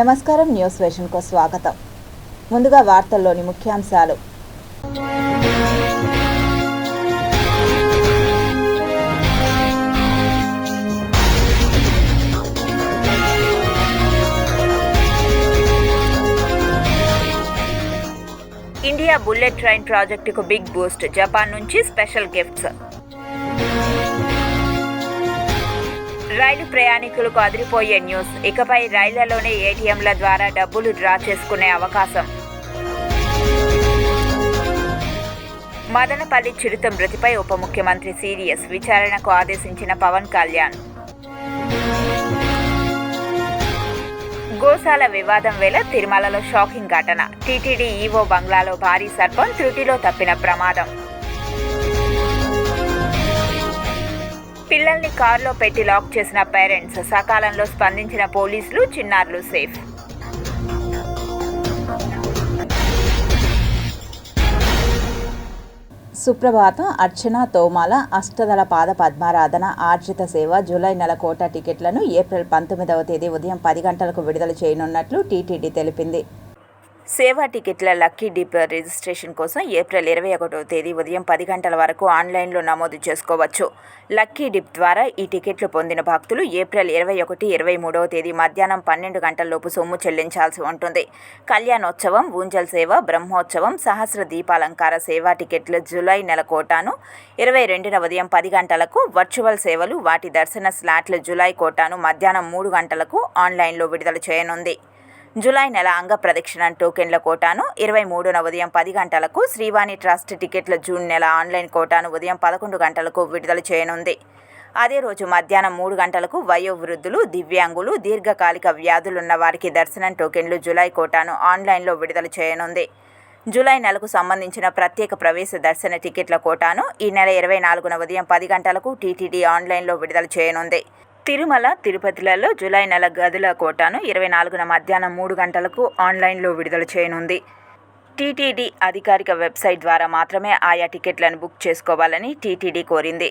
నమస్కారం, న్యూస్ వేషన్కు స్వాగతం. ముందుగా వార్తల్లోని ముఖ్యాంశాలు. ఇండియా బుల్లెట్ ట్రైన్ ప్రాజెక్టుకు బిగ్ బూస్ట్, జపాన్ నుంచి స్పెషల్ గిఫ్ట్స్. రైలు ప్రయాణికులకు అదిరిపోయే న్యూస్, ఇకపై రైళ్లలోనే ఏటీఎంల ద్వారా డబ్బులు డ్రా చేసుకునే అవకాశం. మదనపల్లి చిరుత మృతిపై ఉప ముఖ్యమంత్రి సీరియస్, విచారణకు ఆదేశించిన పవన్ కళ్యాణ్. గోశాల వివాదం వేళ తిరుమలలో షాకింగ్ ఘటన, టీటీడీ ఈవో బంగ్లాలో భారీ సర్పం, త్రుటిలో తప్పిన ప్రమాదం. పిల్లల్ని కారులో పెట్టి లాక్ చేసిన పేరెంట్స్, సకాలంలో స్పందించిన పోలీసులు, చిన్నారులు సేఫ్. సుప్రభాతం, అర్చన, తోమాల, అష్టదళ పాద పద్మారాధన, ఆర్జిత సేవ, జూలై నెల కోటా టికెట్లను ఏప్రిల్ 19వ తేదీ ఉదయం 10 గంటలకు విడుదల చేయనున్నట్లు టీటీడీ తెలిపింది. సేవా టికెట్ల లక్కీ డిప్ రిజిస్ట్రేషన్ కోసం ఏప్రిల్ 21వ తేదీ ఉదయం 10 గంటల వరకు ఆన్లైన్లో నమోదు చేసుకోవచ్చు. లక్కీ డిప్ ద్వారా ఈ టికెట్లు పొందిన భక్తులు ఏప్రిల్ 21, 23వ తేదీ మధ్యాహ్నం 12 గంటలలోపు సొమ్ము చెల్లించాల్సి ఉంటుంది. కళ్యాణోత్సవం, ఊంజల్ సేవ, బ్రహ్మోత్సవం, సహస్ర దీపాలంకార సేవా టికెట్లు జూలై నెల కోటాను 22న ఉదయం 10 గంటలకు, వర్చువల్ సేవలు, వాటి దర్శన స్లాట్లు జూలై కోటాను మధ్యాహ్నం 3 గంటలకు ఆన్లైన్లో విడుదల చేయనుంది. జూలై నెల అంగ ప్రదక్షిణ టోకెన్ల కోటాను 23న ఉదయం 10 గంటలకు, శ్రీవాణి ట్రస్ట్ టికెట్ల జూన్ నెల ఆన్లైన్ కోటాను ఉదయం 11 గంటలకు విడుదల చేయనుంది. అదే రోజు మధ్యాహ్నం 3 గంటలకు వయోవృద్ధులు, దివ్యాంగులు, దీర్ఘకాలిక వ్యాధులున్న వారికి దర్శనం టోకెన్లు జూలై కోటాను ఆన్లైన్లో విడుదల చేయనుంది. జూలై నెలకు సంబంధించిన ప్రత్యేక ప్రవేశ దర్శన టికెట్ల కోటాను ఈ నెల 24న ఉదయం 10 గంటలకు టీటీడీ ఆన్లైన్లో విడుదల చేయనుంది. తిరుమల, తిరుపతిలలో జూలై నెల గదుల కోటాను 24న మధ్యాహ్నం 3 గంటలకు ఆన్లైన్లో విడుదల చేయనుంది. టీటీడీ అధికారిక వెబ్సైట్ ద్వారా మాత్రమే ఆయా టికెట్లను బుక్ చేసుకోవాలని టీటీడీ కోరింది.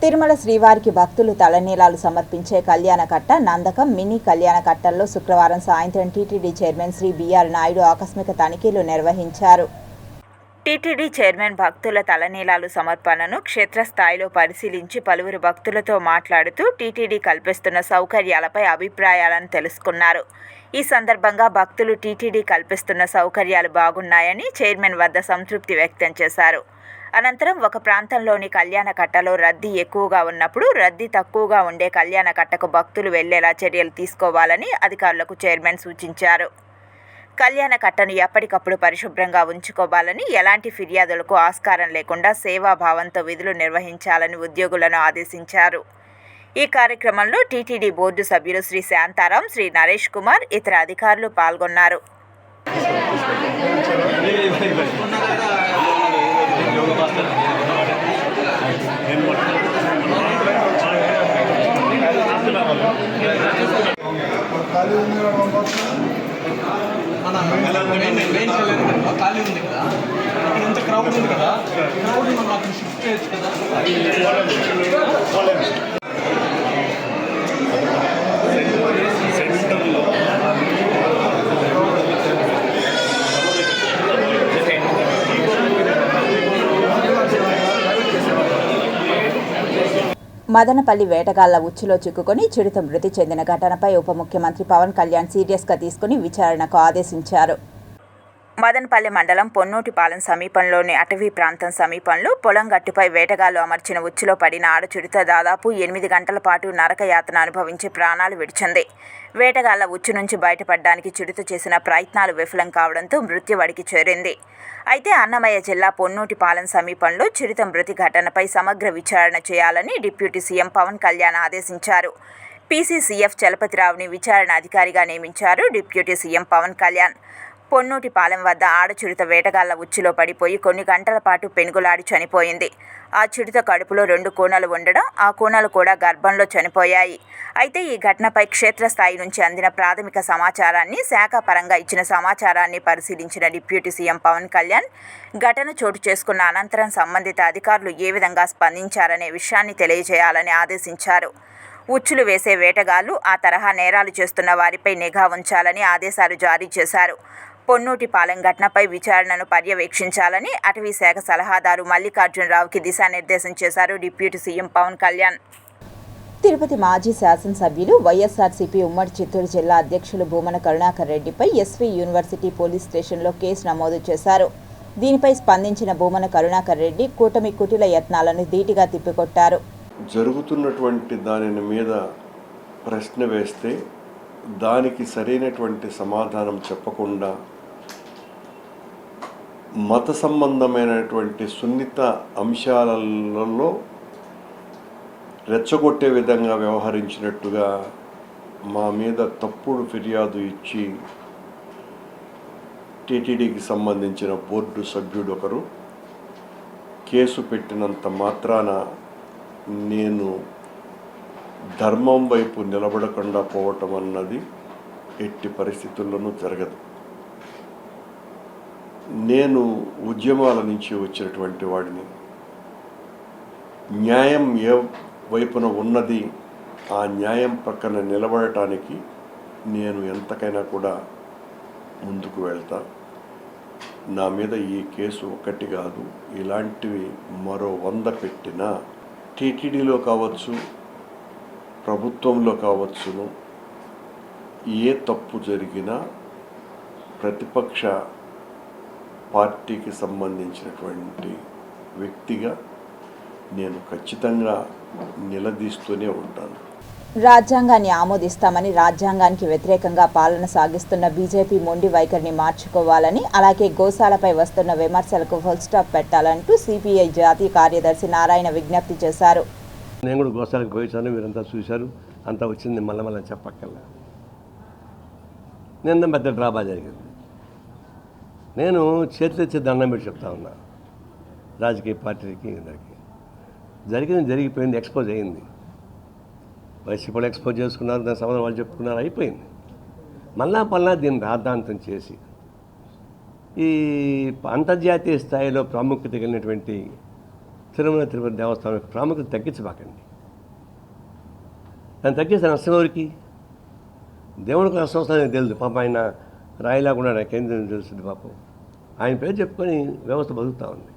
తిరుమల శ్రీవారికి భక్తులు తలనీలాలు సమర్పించే కళ్యాణకట్ట, నందకం, మినీ కళ్యాణకట్టల్లో శుక్రవారం సాయంత్రం TTD chairman Shri BR Naidu ఆకస్మిక తనిఖీలు నిర్వహించారు. టీటీడీ చైర్మన్ భక్తుల తలనీలాలు సమర్పణను క్షేత్రస్థాయిలో పరిశీలించి పలువురు భక్తులతో మాట్లాడుతూ టీటీడీ కల్పిస్తున్న సౌకర్యాలపై అభిప్రాయాలను తెలుసుకున్నారు. ఈ సందర్భంగా భక్తులు టీటీడీ కల్పిస్తున్న సౌకర్యాలు బాగున్నాయని చైర్మన్ వద్ద సంతృప్తి వ్యక్తం చేశారు. అనంతరం ఒక ప్రాంతంలోని కళ్యాణకట్టలో రద్దీ ఎక్కువగా ఉన్నప్పుడు రద్దీ తక్కువగా ఉండే కళ్యాణకట్టకు భక్తులు వెళ్లేలా చర్యలు తీసుకోవాలని అధికారులకు చైర్మన్ సూచించారు. కళ్యాణకట్టను ఎప్పటికప్పుడు పరిశుభ్రంగా ఉంచుకోవాలని, ఎలాంటి ఫిర్యాదులకు ఆస్కారం లేకుండా సేవాభావంతో విధులు నిర్వహించాలని ఉద్యోగులను ఆదేశించారు. ఈ కార్యక్రమంలో టీటీడీ బోర్డు సభ్యులు శ్రీ శాంతారాం, శ్రీ నరేష్ కుమార్, ఇతర అధికారులు పాల్గొన్నారు. ఖాళీ ఉంది కదా, అక్కడ ఎంత క్రౌడ్ ఉంది కదా, క్రౌడ్ మనం అక్కడ షిఫ్ట్ చేయొచ్చు కదా. మదనపల్లి వేటగాళ్ల ఉచ్చులో చిక్కుకొని చిరుత మృతి చెందిన ఘటనపై ఉప ముఖ్యమంత్రి పవన్ కళ్యాణ్ సీరియస్గా తీసుకుని విచారణకు ఆదేశించారు. మదనపల్లి మండలం పొన్నూటిపాలెం సమీపంలోని అటవీ ప్రాంతం సమీపంలో పొలం గట్టుపై వేటగాళ్లు అమర్చిన ఉచ్చులో పడిన ఆడచిరుత దాదాపు 8 గంటల పాటు నరకయాతన అనుభవించి ప్రాణాలు విడిచింది. వేటగాళ్ల ఉచ్చు నుంచి బయటపడడానికి చిరుత చేసిన ప్రయత్నాలు విఫలం కావడంతో మృత్యువడికి చేరింది. అయితే అన్నమయ్య జిల్లా పొన్నూటిపాలెం సమీపంలో చిరుత మృతి ఘటనపై సమగ్ర విచారణ చేయాలని డిప్యూటీ సీఎం పవన్ కళ్యాణ్ ఆదేశించారు. పీసీసీఎఫ్ చలపతిరావుని విచారణ అధికారిగా నియమించారు డిప్యూటీ సీఎం పవన్ కళ్యాణ్. పొన్నూటిపాలెం వద్ద ఆడచిరుత వేటగాళ్ల ఉచ్చులో పడిపోయి కొన్ని గంటల పాటు పెనుగులాడి చనిపోయింది. ఆ చిరుత కడుపులో 2 కూనలు ఉండడం, ఆ కూనలు కూడా గర్భంలో చనిపోయాయి. అయితే ఈ ఘటనపై క్షేత్రస్థాయి నుంచి అందిన ప్రాథమిక సమాచారాన్ని, శాఖాపరంగా ఇచ్చిన సమాచారాన్ని పరిశీలించిన డిప్యూటీ సీఎం పవన్ కళ్యాణ్ ఘటన చోటు చేసుకున్న అనంతరం సంబంధిత అధికారులు ఏ విధంగా స్పందించారనే విషయాన్ని తెలియజేయాలని ఆదేశించారు. ఉచ్చులు వేసే వేటగాళ్లు ఆ తరహా నేరాలు చేస్తున్న వారిపై నిఘా ఉంచాలని ఆదేశాలు జారీ చేశారు. పొన్నూటిపాలెం ఘటనపై విచారణను పర్యవేక్షించాలని అటవీ శాఖ సలహాదారు మల్లికార్జునరావుకి దిశానిర్దేశం చేశారు డిప్యూటీ సీఎం పవన్ కళ్యాణ్. తిరుపతి మాజీ శాసనసభ్యులు వైఎస్ఆర్సీపీ ఉమ్మడి చిత్తూరు జిల్లా అధ్యక్షులు భూమన కరుణాకర్ రెడ్డిపై ఎస్వీ యూనివర్సిటీ పోలీస్ స్టేషన్లో కేసు నమోదు చేశారు. దీనిపై స్పందించిన భూమన కరుణాకర్ రెడ్డి కూటమి కుటిల యత్నాలను ధీటుగా తిప్పికొట్టారు. జరుగుతున్నటువంటి దాని మీద ప్రశ్న వేస్తే దానికి సరైనటువంటి సమాధానం చెప్పకుండా మత సంబంధమైనటువంటి సున్నిత అంశాలలో రెచ్చగొట్టే విధంగా వ్యవహరించినట్టుగా మా మీద తప్పుడు ఫిర్యాదు ఇచ్చి టీటీడీకి సంబంధించిన బోర్డు సభ్యుడు ఒకరు కేసు పెట్టినంత మాత్రాన నేను ధర్మం వైపు నిలబడకుండా పోవటం అన్నది ఎట్టి పరిస్థితుల్లోనూ జరగదు. నేను ఉద్యమాల నుంచి వచ్చినటువంటి వాడిని. న్యాయం ఏ వైపున ఉన్నది ఆ న్యాయం ప్రక్కన నిలబడటానికి నేను ఎంతకైనా కూడా ముందుకు వెళ్తా. నా మీద ఈ కేసు ఒకటి కాదు, ఇలాంటివి మరో 100 పెట్టినా టీటీడీలో కావచ్చు, ప్రభుత్వంలో కావచ్చును, ఏ తప్పు జరిగినా ప్రతిపక్ష పార్టీకి సంబంధించినటువంటి వ్యక్తిగా నేను ఖచ్చితంగా నిలదీస్తూనే ఉంటాను. రాజ్యాంగాన్ని ఆమోదిస్తామని రాజ్యాంగానికి వ్యతిరేకంగా పాలన సాగిస్తున్న బీజేపీ మొండి వైఖరిని మార్చుకోవాలని, అలాగే గోశాలపై వస్తున్న విమర్శలకు ఫుల్ స్టాప్ పెట్టాలంటూ సిపిఐ జాతీయ కార్యదర్శి నారాయణ విజ్ఞప్తి చేశారు. నేను కూడా గోశాలకు పోయించాను, మీరంతా చూశారు, అంతా వచ్చింది, మళ్ళీ చెప్పక్కల్లా. నిన్న పెద్ద డ్రాబా జరిగింది. నేను చేతులెత్తి దండం పెట్టి చెప్తా ఉన్నా రాజకీయ పార్టీకి. అందరికీ జరిగిపోయింది, ఎక్స్పోజ్ అయింది. వైసీపీలో ఎక్స్పోజ్ చేసుకున్నారు, దాని సంబంధం వాళ్ళు చెప్పుకున్నారు, అయిపోయింది. మళ్ళా దీన్ని రాద్ధాంతం చేసి ఈ అంతర్జాతీయ స్థాయిలో ప్రాముఖ్యత కలిగినటువంటి తిరుపతి దేవస్థానం ప్రాముఖ్యత తగ్గించబాకండి. దాన్ని తగ్గిస్తే నష్టం ఎవరికి? దేవునికి నష్టం వస్తుందని తెలుసు. పాపం ఆయన రాయిలాకుండా నాకేం తెలుస్తుంది. పాపం ఆయన పేరు చెప్పుకొని వ్యవస్థ బతుకుతూ ఉంది.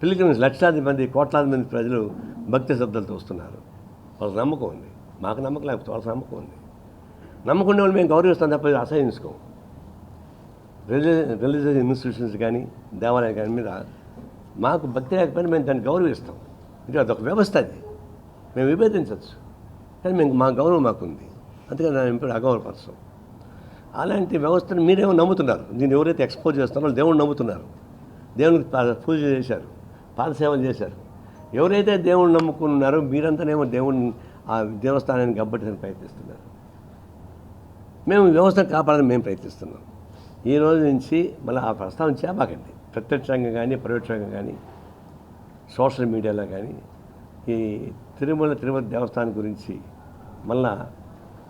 పిలిగ్రిమ్స్ లక్షలాది మంది, కోట్లాది మంది ప్రజలు భక్తి శ్రద్ధలతో వస్తున్నారు. వాళ్ళకి నమ్మకం ఉంది, మాకు నమ్మకం లేకపోతే వాళ్ళకి నమ్మకం ఉంది. నమ్మకం ఉండే వాళ్ళు మేము గౌరవిస్తాం తప్ప అసహించుకోం. రిలీజియస్ ఇన్స్టిట్యూషన్స్ కానీ దేవాలయాలు కానీ మీద మాకు భక్తి లేకపోయినా మేము దాన్ని గౌరవిస్తాం. ఇది అదొక వ్యవస్థ, అది మేము విభేదించవచ్చు, కానీ మేము మా గౌరవం మాకుంది. అందుకని దాన్ని ఇప్పుడు అగౌరవపరచం. అలాంటి వ్యవస్థను మీరేమో నమ్ముతున్నారు. దీన్ని ఎవరైతే ఎక్స్పోజ్ చేస్తున్నారో దేవుణ్ణి నమ్ముతున్నారు. దేవునికి పూజ చేశారు, పాదసేవలు చేశారు. ఎవరైతే దేవుణ్ణి నమ్ముకున్నారో మీరంతానేమో దేవుణ్ణి ఆ దేవస్థానాన్ని గబ్బట్టడానికి ప్రయత్నిస్తున్నారు. మేము వ్యవస్థను కాపాడాలని మేము ప్రయత్నిస్తున్నాం. ఈ రోజు నుంచి మళ్ళీ ఆ ప్రస్తావన చేపకండి. ప్రత్యక్షంగా కానీ పరోక్షంగా కానీ సోషల్ మీడియాలో కానీ ఈ తిరుపతి దేవస్థానం గురించి మళ్ళా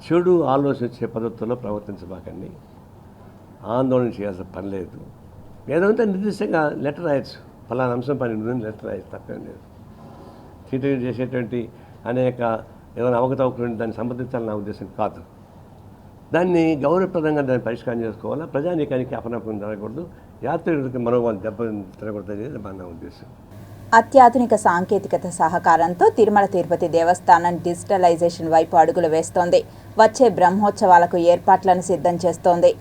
చెడు ఆలోచించే పద్ధతుల్లో ప్రవర్తించబాకండి. ఆందోళన చేయాల్సిన పని లేదు. ఏదంటే నిర్దిష్టంగా లెటర్ రాయొచ్చు, ఫలానా అంశం పని లెటర్ రాయొచ్చు, తప్పేం లేదు. టీటీడీ చేసేటువంటి అనేక ఏదైనా అవకతవకలు దాన్ని సంప్రదించాలని నా ఉద్దేశం కాదు. దాన్ని గౌరవప్రదంగా దాన్ని పరిష్కారం చేసుకోవాలా. ప్రజానీకానికి అపనమ్మకం జరగకూడదు, యాత్రికులకి మనోభావాలు దెబ్బ తిరగకూడదు అనేది నా ఉద్దేశం. అత్యాధునిక సాంకేతికత సహకారంతో తిరుమల తిరుపతి దేవస్థానం డిజిటలైజేషన్ వైపు అడుగులు వేస్తోంది. వచ్చే బ్రహ్మోత్సవాలకు ఏర్పాట్లను సిద్ధం చేస్తోంది.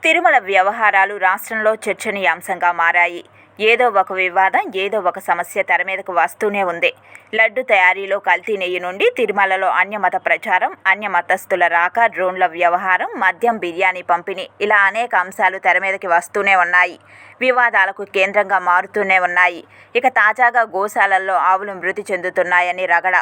తిరుమల వ్యవహారాలు రాష్ట్రంలో చర్చనీయాంశంగా మారాయి. ఏదో ఒక వివాదం, ఏదో ఒక సమస్య తెర మీదకు వస్తూనే ఉంది. లడ్డు తయారీలో కల్తీ నెయ్యి నుండి తిరుమలలో అన్యమత ప్రచారం, అన్యమతస్థుల రాక, డ్రోన్ల వ్యవహారం, మద్యం, బిర్యానీ పంపిణీ, ఇలా అనేక అంశాలు తెర మీదకి వస్తూనే ఉన్నాయి. వివాదాలకు కేంద్రంగా మారుతూనే ఉన్నాయి. ఇక తాజాగా గోశాలల్లో ఆవులు మృతి చెందుతున్నాయని రగడ.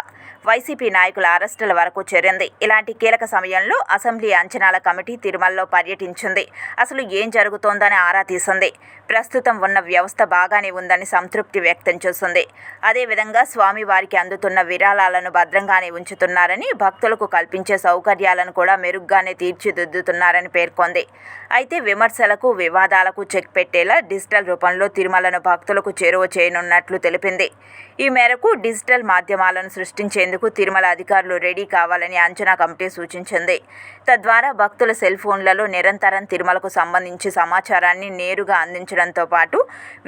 వైసీపీ నాయకుల అరెస్టుల వరకు చేరింది. ఇలాంటి కీలక సమయంలో అసెంబ్లీ అంచనాల కమిటీ తిరుమలలో పర్యటించింది. అసలు ఏం జరుగుతోందని ఆరా తీసింది. ప్రస్తుతం ఉన్న వ్యవస్థ బాగానే ఉందని సంతృప్తి వ్యక్తం చేసింది. అదేవిధంగా స్వామివారికి అందుతున్న విరాళాలను భద్రంగానే ఉంచుతున్నారని, భక్తులకు కల్పించే సౌకర్యాలను కూడా మెరుగ్గానే తీర్చిదిద్దుతున్నారని పేర్కొంది. అయితే విమర్శలకు, వివాదాలకు చెక్ పెట్టేలా డిజిటల్ రూపంలో తిరుమలను భక్తులకు చేరువ చేయనున్నట్లు తెలిపింది. ఈ మేరకు డిజిటల్ మాధ్యమాలను సృష్టించేందుకు తిరుమల అధికారులు రెడీ కావాలని అంచనా కమిటీ సూచించింది. తద్వారా భక్తుల సెల్ ఫోన్లలో నిరంతరం తిరుమలకు సంబంధించి సమాచారాన్ని నేరుగా అందించడంతో పాటు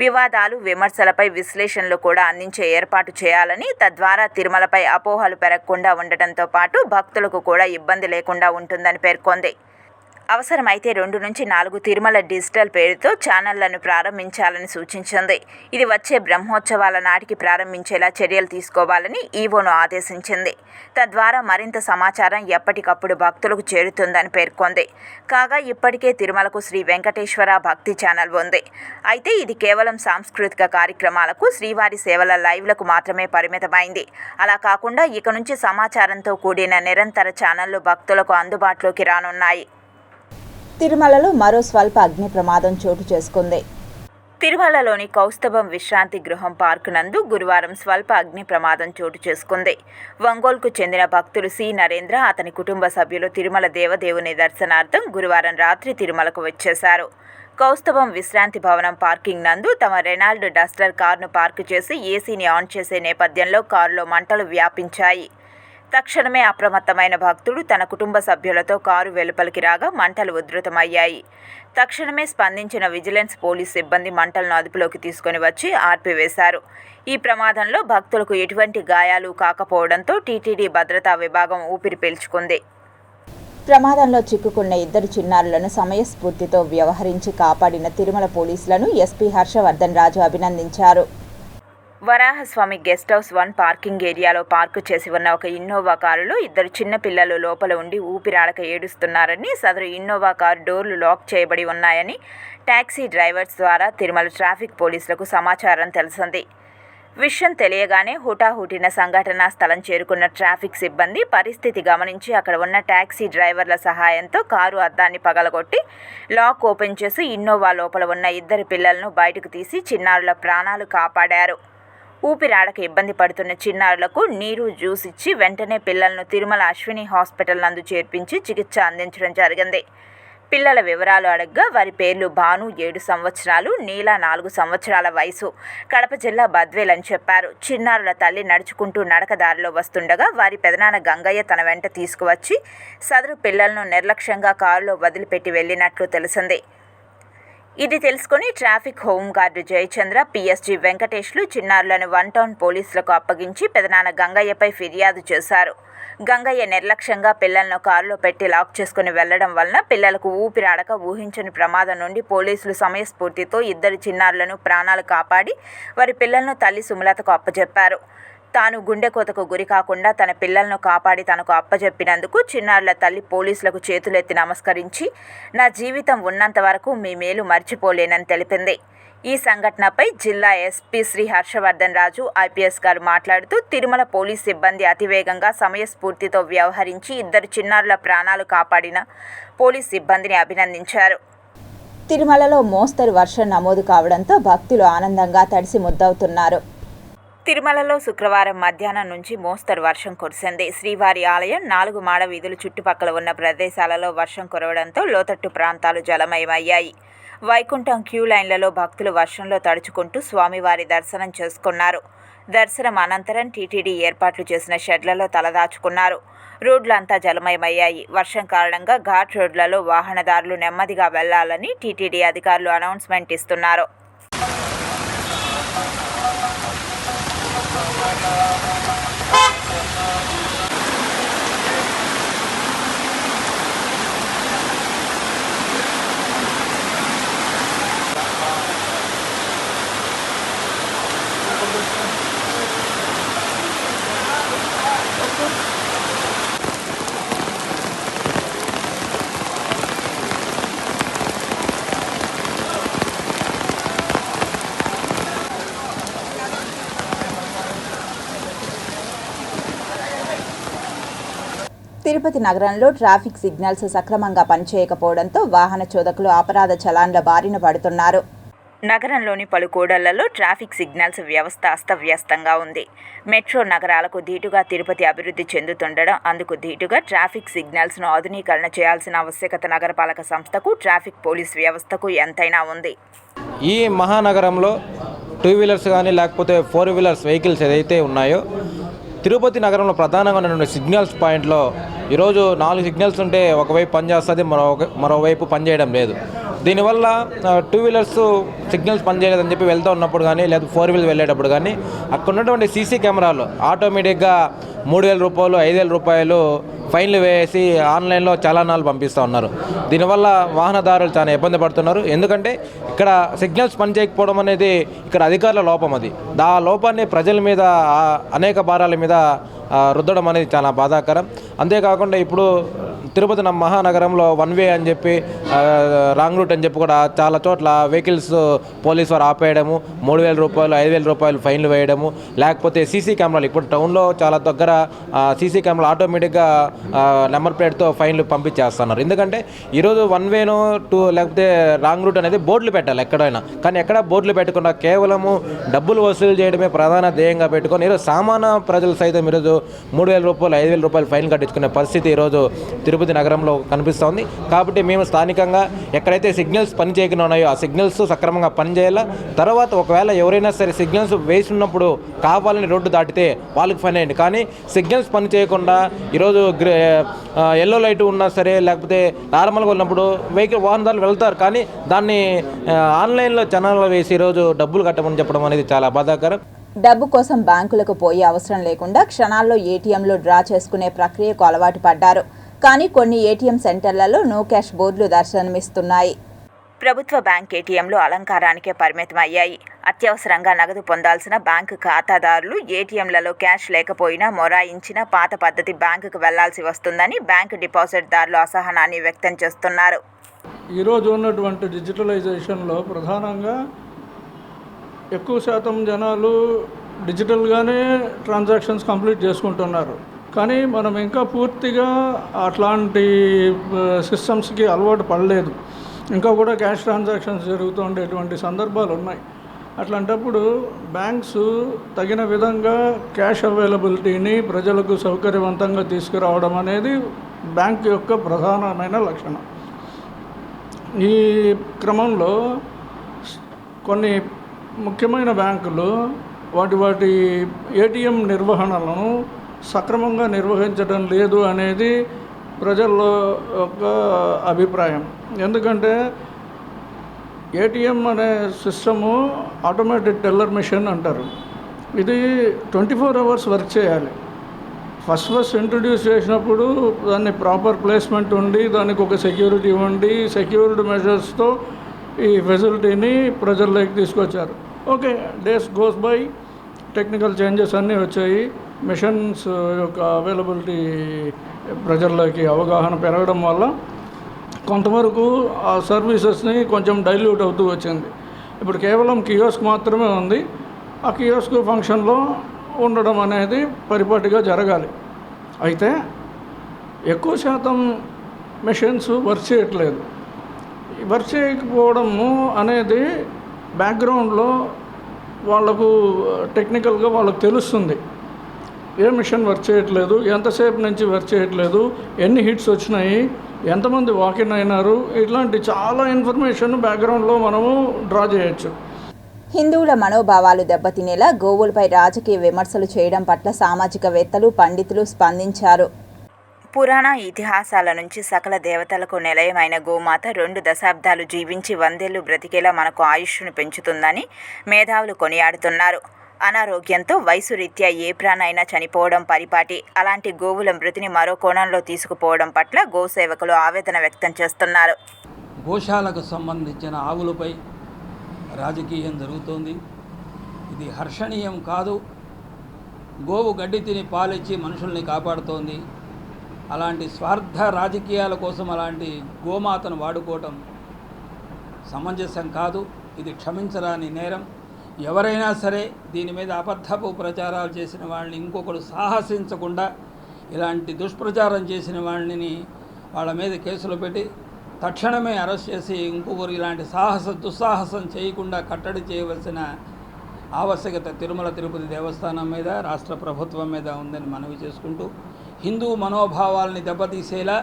వివాదాలు, విమర్శలపై విశ్లేషణలు కూడా అందించే ఏర్పాటు చేయాలని, తద్వారా తిరుమలపై అపోహలు పెరగకుండా ఉండటంతో పాటు భక్తులకు కూడా ఇబ్బంది లేకుండా ఉంటుందని పేర్కొంది. అవసరమైతే 2 నుంచి 4 తిరుమల డిజిటల్ పేరుతో ఛానళ్లను ప్రారంభించాలని సూచించింది. ఇది వచ్చే బ్రహ్మోత్సవాల నాటికి ప్రారంభించేలా చర్యలు తీసుకోవాలని ఈవోను ఆదేశించింది. తద్వారా మరింత సమాచారం ఎప్పటికప్పుడు భక్తులకు చేరుతుందని పేర్కొంది. కాగా ఇప్పటికే తిరుమలకు శ్రీ వెంకటేశ్వర భక్తి ఛానల్ ఉంది. అయితే ఇది కేవలం సాంస్కృతిక కార్యక్రమాలకు, శ్రీవారి సేవల లైవ్లకు మాత్రమే పరిమితమైంది. అలా కాకుండా ఇక నుంచి సమాచారంతో కూడిన నిరంతర ఛానళ్లు భక్తులకు అందుబాటులోకి రానున్నాయి. తిరుమలలో మరో స్వల్ప అగ్ని ప్రమాదం చోటు చేసుకుంది. తిరుమలలోని కౌస్తభం విశ్రాంతి గృహం పార్కు నందు గురువారం స్వల్ప అగ్ని ప్రమాదం చోటు చేసుకుంది. ఒంగోలుకు చెందిన భక్తులు సి. నరేంద్ర, అతని కుటుంబ సభ్యులు తిరుమల దేవదేవుని దర్శనార్థం గురువారం రాత్రి తిరుమలకు వచ్చేశారు. కౌస్తభం విశ్రాంతి భవనం పార్కింగ్ నందు తమ రెనాల్డ్ డస్టర్ కారును పార్కు చేసి ఏసీని ఆన్ చేసే నేపథ్యంలో కారులో మంటలు వ్యాపించాయి. తక్షణమే అప్రమత్తమైన భక్తుడు తన కుటుంబ సభ్యులతో కారు వెలుపలికి రాగా మంటలు ఉధృతమయ్యాయి. తక్షణమే స్పందించిన విజిలెన్స్ పోలీస్ సిబ్బంది మంటలను అదుపులోకి తీసుకుని వచ్చి ఆర్పివేశారు. ఈ ప్రమాదంలో భక్తులకు ఎటువంటి గాయాలు కాకపోవడంతో టీటీడీ భద్రతా విభాగం ఊపిరి పీల్చుకుంది. ప్రమాదంలో చిక్కుకున్న 2 చిన్నారులను సమయస్ఫూర్తితో వ్యవహరించి కాపాడిన తిరుమల పోలీసులను ఎస్పీ హర్షవర్ధన్ రాజు అభినందించారు. వరాహస్వామి గెస్ట్ హౌస్ 1 పార్కింగ్ ఏరియాలో పార్కు చేసి ఉన్న ఒక ఇన్నోవా కారులో 2 చిన్న పిల్లలు లోపల ఉండి ఊపిరాడక ఏడుస్తున్నారని, సదరు ఇన్నోవా కారు డోర్లు లాక్ చేయబడి ఉన్నాయని టాక్సీ డ్రైవర్స్ ద్వారా తిరుమల ట్రాఫిక్ పోలీసులకు సమాచారం తెలిసింది. విషయం తెలియగానే హుటాహుటిన సంఘటనా స్థలం చేరుకున్న ట్రాఫిక్ సిబ్బంది పరిస్థితి గమనించి అక్కడ ఉన్న టాక్సీ డ్రైవర్ల సహాయంతో కారు అద్దాన్ని పగలగొట్టి లాక్ ఓపెన్ చేసి ఇన్నోవా లోపల ఉన్న 2 పిల్లలను బయటకు తీసి చిన్నారుల ప్రాణాలు కాపాడారు. ఊపిరాడక ఇబ్బంది పడుతున్న చిన్నారులకు నీరు, జ్యూస్ ఇచ్చి వెంటనే పిల్లలను తిరుమల అశ్విని హాస్పిటల్ నందు చేర్పించి చికిత్స అందించడం జరిగింది. పిల్లల వివరాలు అడగ్గా వారి పేర్లు భాను 7 సంవత్సరాలు, నీల 4 సంవత్సరాల వయసు, కడప జిల్లా బద్వేల్ అని చెప్పారు. చిన్నారుల తల్లి నడుచుకుంటూ నడకదారిలో వస్తుండగా వారి పెదనాన్న గంగయ్య తన వెంట తీసుకువచ్చి సదరు పిల్లలను నిర్లక్ష్యంగా కారులో వదిలిపెట్టి వెళ్లినట్లు తెలిసింది. ఇది తెలుసుకుని ట్రాఫిక్ హోంగార్డు జయచంద్ర, పిఎస్జీ వెంకటేష్లు చిన్నారులను 1 టౌన్ పోలీసులకు అప్పగించి పెదనాన్న గంగయ్యపై ఫిర్యాదు చేశారు. గంగయ్య నిర్లక్ష్యంగా పిల్లలను కారులో పెట్టి లాక్ చేసుకుని వెళ్లడం వలన పిల్లలకు ఊపిరాడక ఊహించని ప్రమాదం నుండి పోలీసులు సమయస్ఫూర్తితో 2 చిన్నారులను ప్రాణాలు కాపాడి వారి పిల్లలను తల్లి సుమలతకు అప్పజెప్పారు. తాను గుండెకోతకు గురి కాకుండా తన పిల్లలను కాపాడి తనకు అప్పజెప్పినందుకు చిన్నారుల తల్లి పోలీసులకు చేతులెత్తి నమస్కరించి, నా జీవితం ఉన్నంత వరకు మీ మేలు మర్చిపోలేనని తెలిపింది. ఈ సంఘటనపై జిల్లా ఎస్పీ శ్రీ హర్షవర్ధన్ రాజు ఐపీఎస్ గారు మాట్లాడుతూ తిరుమల పోలీస్ సిబ్బంది అతివేగంగా సమయస్ఫూర్తితో వ్యవహరించి 2 చిన్నారుల ప్రాణాలు కాపాడిన పోలీస్ సిబ్బందిని అభినందించారు. తిరుమలలో మోస్తరు వర్షం నమోదు కావడంతో భక్తులు ఆనందంగా తడిసి ముద్దవుతున్నారు. తిరుమలలో శుక్రవారం మధ్యాహ్నం నుంచి మోస్తరు వర్షం కురిసింది. శ్రీవారి ఆలయం 4 మాడ వీధులు చుట్టుపక్కల ఉన్న ప్రదేశాలలో వర్షం కురవడంతో లోతట్టు ప్రాంతాలు జలమయమయ్యాయి. వైకుంఠం క్యూ లైన్లలో భక్తులు వర్షంలో తడుచుకుంటూ స్వామివారి దర్శనం చేసుకున్నారు. దర్శనం అనంతరం టీటీడీ ఏర్పాట్లు చేసిన షెడ్లలో తలదాచుకున్నారు. రోడ్లంతా జలమయమయ్యాయి. వర్షం కారణంగా ఘాట్ రోడ్లలో వాహనదారులు నెమ్మదిగా వెళ్లాలని టీటీడీ అధికారులు అనౌన్స్మెంట్ ఇస్తున్నారు. తిరుపతి నగరంలో ట్రాఫిక్ సిగ్నల్స్ సక్రమంగా పనిచేయకపోవడంతో వాహన చోదకులు అపరాధ చలాన్ల బారిన పడుతున్నారు. నగరంలోని పలు కూడళ్లలో ట్రాఫిక్ సిగ్నల్స్ వ్యవస్థ అస్తవ్యస్తంగా ఉంది. మెట్రో నగరాలకు ధీటుగా తిరుపతి అభివృద్ధి చెందుతుండడం, అందుకు ధీటుగా ట్రాఫిక్ సిగ్నల్స్ను ఆధునీకరణ చేయాల్సిన ఆవశ్యకత నగరపాలక సంస్థకు, ట్రాఫిక్ పోలీస్ వ్యవస్థకు ఎంతైనా ఉంది. ఈ మహానగరంలో టూ వీలర్స్ కానీ లేకపోతే ఫోర్ వీలర్స్ వెహికల్స్ ఏదైతే ఉన్నాయో తిరుపతి నగరంలో ప్రధానంగా ఉన్నటువంటి సిగ్నల్స్ పాయింట్లో ఈరోజు 4 సిగ్నల్స్ ఉంటే ఒకవైపు పనిచేస్తుంది, మరోవైపు పనిచేయడం లేదు. దీనివల్ల టూ వీలర్స్ సిగ్నల్స్ పనిచేయలేదని చెప్పి వెళ్తూ ఉన్నప్పుడు కానీ లేదా ఫోర్ వీలర్ వెళ్ళేటప్పుడు కానీ అక్కడ ఉన్నటువంటి సీసీ కెమెరాలు ఆటోమేటిక్గా 3,000 రూపాయలు 5,000 రూపాయలు ఫైన్లు వేసి ఆన్లైన్లో చలానాలు పంపిస్తూ ఉన్నారు. దీనివల్ల వాహనదారులు చాలా ఇబ్బంది పడుతున్నారు. ఎందుకంటే ఇక్కడ సిగ్నల్స్ పనిచేయకపోవడం అనేది ఇక్కడ అధికారుల లోపం. అది ఆ లోపాన్ని ప్రజల మీద అనేక భారాల మీద రుద్దడం అనేది చాలా బాధాకరం. అంతేకాకుండా ఇప్పుడు తిరుపతి మహానగరంలో 1 వే అని చెప్పి రాంగ్ రూట్ అని చెప్పి కూడా చాలా చోట్ల వెహికల్స్ పోలీసు వారు ఆపేయడము, 3,000 రూపాయలు 5,000 రూపాయలు ఫైన్లు వేయడము, లేకపోతే సీసీ కెమెరాలు ఇప్పుడు టౌన్లో చాలా దగ్గర సీసీ కెమెరాలు ఆటోమేటిక్గా నెంబర్ ప్లేట్తో ఫైన్లు పంపించేస్తున్నారు. ఎందుకంటే ఈరోజు 1 వేను లేకపోతే రాంగ్ రూట్ అనేది బోర్డులు పెట్టాలి ఎక్కడైనా, కానీ ఎక్కడ బోర్డులు పెట్టకుండా కేవలము డబ్బులు వసూలు చేయడమే ప్రధాన ధ్యేయంగా పెట్టుకొని ఈరోజు సామాన్య ప్రజలు సైతం ఈరోజు 3,000 రూపాయలు 5,000 రూపాయలు ఫైన్ కట్టించుకునే పరిస్థితి ఈరోజు తిరుపతి నగరంలో కనిపిస్తోంది. కాబట్టి మేము స్థానికంగా ఎక్కడైతే సిగ్నల్స్ పనిచేయకుండా ఉన్నాయో ఆ సిగ్నల్స్ సక్రమంగా పనిచేయాలా. తర్వాత ఒకవేళ ఎవరైనా సరే సిగ్నల్స్ వేసి ఉన్నప్పుడు కావాలని రోడ్డు దాటితే వాళ్ళకి ఫైన్ అయ్యింది. కానీ సిగ్నల్స్ పని చేయకుండా ఈరోజు ఎల్లో లైట్ ఉన్నా సరే లేకపోతే నార్మల్గా ఉన్నప్పుడు వాహనదారులు వెళ్తారు, కానీ దాన్ని ఆన్లైన్లో ఛానల్లో వేసి ఈరోజు డబ్బులు కట్టమని చెప్పడం అనేది చాలా బాధాకరం. డబ్బు కోసం బ్యాంకులకు పోయే అవసరం లేకుండా క్షణాల్లో ఏటీఎంలో డ్రా చేసుకునే ప్రక్రియకు అలవాటు పడ్డారు. కానీ కొన్ని ఏటీఎం సెంటర్లలో నో క్యాష్ బోర్డులు దర్శనమిస్తున్నాయి. ప్రభుత్వ బ్యాంక్ ఏటీఎంలు అలంకారానికే పరిమితమయ్యాయి. అత్యవసరంగా నగదు పొందాల్సిన బ్యాంకు ఖాతాదారులు ఏటీఎంలలో క్యాష్ లేకపోయినా మొరాయించిన పాత పద్ధతి బ్యాంకుకు వెళ్లాల్సి వస్తుందని బ్యాంకు డిపాజిట్దారులు అసహనాన్ని వ్యక్తం చేస్తున్నారు. ఈరోజు ఉన్నటువంటి డిజిటలైజేషన్లో ప్రధానంగా ఎక్కువ శాతం జనాలు డిజిటల్గానే ట్రాన్సాక్షన్స్ కంప్లీట్ చేసుకుంటున్నారు. కానీ మనం ఇంకా పూర్తిగా అట్లాంటి సిస్టమ్స్కి అలవాటు పడలేదు. ఇంకా కూడా క్యాష్ ట్రాన్సాక్షన్స్ జరుగుతూ ఉండేటువంటి సందర్భాలు ఉన్నాయి. అట్లాంటప్పుడు బ్యాంక్స్ తగిన విధంగా క్యాష్ అవైలబిలిటీని ప్రజలకు సౌకర్యవంతంగా తీసుకురావడం అనేది బ్యాంక్ యొక్క ప్రధానమైన లక్షణం. ఈ క్రమంలో కొన్ని ముఖ్యమైన బ్యాంకులు వాటి ఏటీఎం నిర్వహణలను సక్రమంగా నిర్వహించడం లేదు అనేది ప్రజల్లో ఒక అభిప్రాయం. ఎందుకంటే ఏటీఎం అనే సిస్టము ఆటోమేటెడ్ టెల్లర్ మెషిన్ అంటారు. ఇది 24 అవర్స్ వర్క్ చేయాలి. ఫస్ట్ ఇంట్రడ్యూస్ చేసినప్పుడు దాన్ని ప్రాపర్ ప్లేస్మెంట్ ఉండి దానికి ఒక సెక్యూరిటీ ఉండి సెక్యూర్డ్ మెజర్స్తో ఈ ఫెసిలిటీని ప్రజల్లోకి తీసుకొచ్చారు. Okay, days goes by, technical changes అన్నీ వచ్చాయి. మిషన్స్ యొక్క అవైలబిలిటీ ప్రజల్లోకి అవగాహన పెరగడం వల్ల కొంతవరకు ఆ సర్వీసెస్ని కొంచెం డైల్యూట్ అవుతూ వచ్చింది. ఇప్పుడు కేవలం కియోస్క్ మాత్రమే ఉంది. ఆ కియోస్క్ ఫంక్షన్లో ఉండడం అనేది పరిపాటిగా జరగాలి. అయితే ఎక్కువ శాతం మెషిన్స్ వర్క్ చేయట్లేదు. వర్క్ చేయకపోవడము అనేది బ్యాక్గ్రౌండ్లో వాళ్ళకు టెక్నికల్గా వాళ్ళకు తెలుస్తుంది. ఏ మిషన్ వర్క్ చేయట్లేదు, ఎంతసేపు నుంచి వర్క్ చేయట్లేదు, ఎన్ని హిట్స్ వచ్చినాయి, ఎంతమంది వాకిన్ అయినారు, ఇట్లాంటి చాలా ఇన్ఫర్మేషన్ బ్యాక్గ్రౌండ్లో మనము డ్రా చేయొచ్చు. హిందువుల మనోభావాలు దెబ్బతినేలా గోవులపై రాజకీయ విమర్శలు చేయడం పట్ల సామాజికవేత్తలు పండితులు స్పందించారు. పురాణ ఇతిహాసాల నుంచి సకల దేవతలకు నిలయమైన గోమాత 2 దశాబ్దాలు జీవించి 100 ఏళ్లు బ్రతికేలా మనకు ఆయుష్ను పెంచుతుందని మేధావులు కొనియాడుతున్నారు. అనారోగ్యంతో వయసు రీత్యా ఏ ప్రాణైనా చనిపోవడం పరిపాటి. అలాంటి గోవుల మృతిని మరో కోణంలో తీసుకుపోవడం పట్ల గోసేవకులు ఆవేదన వ్యక్తం చేస్తున్నారు. గోశాలకు సంబంధించిన ఆవులపై రాజకీయం జరుగుతోంది. ఇది హర్షణీయం కాదు. గోవు గడ్డి తిని పాలిచ్చి మనుషుల్ని కాపాడుతోంది. అలాంటి స్వార్థ రాజకీయాల కోసం అలాంటి గోమాతను వాడుకోవటం సమంజసం కాదు. ఇది క్షమించరాని నేరం. ఎవరైనా సరే దీని మీద అబద్ధపు ప్రచారాలు చేసిన వాళ్ళని ఇంకొకరు సాహసించకుండా ఇలాంటి దుష్ప్రచారం చేసిన వాళ్ళని వాళ్ళ మీద కేసులు పెట్టి తక్షణమే అరెస్ట్ చేసి ఇంకొకరు ఇలాంటి దుస్సాహసం చేయకుండా కట్టడి చేయవలసిన ఆవశ్యకత తిరుమల తిరుపతి దేవస్థానం మీద, రాష్ట్ర ప్రభుత్వం మీద ఉందని మనవి చేసుకుంటూ, హిందూ మనోభావాల్ని దెబ్బతీసేలా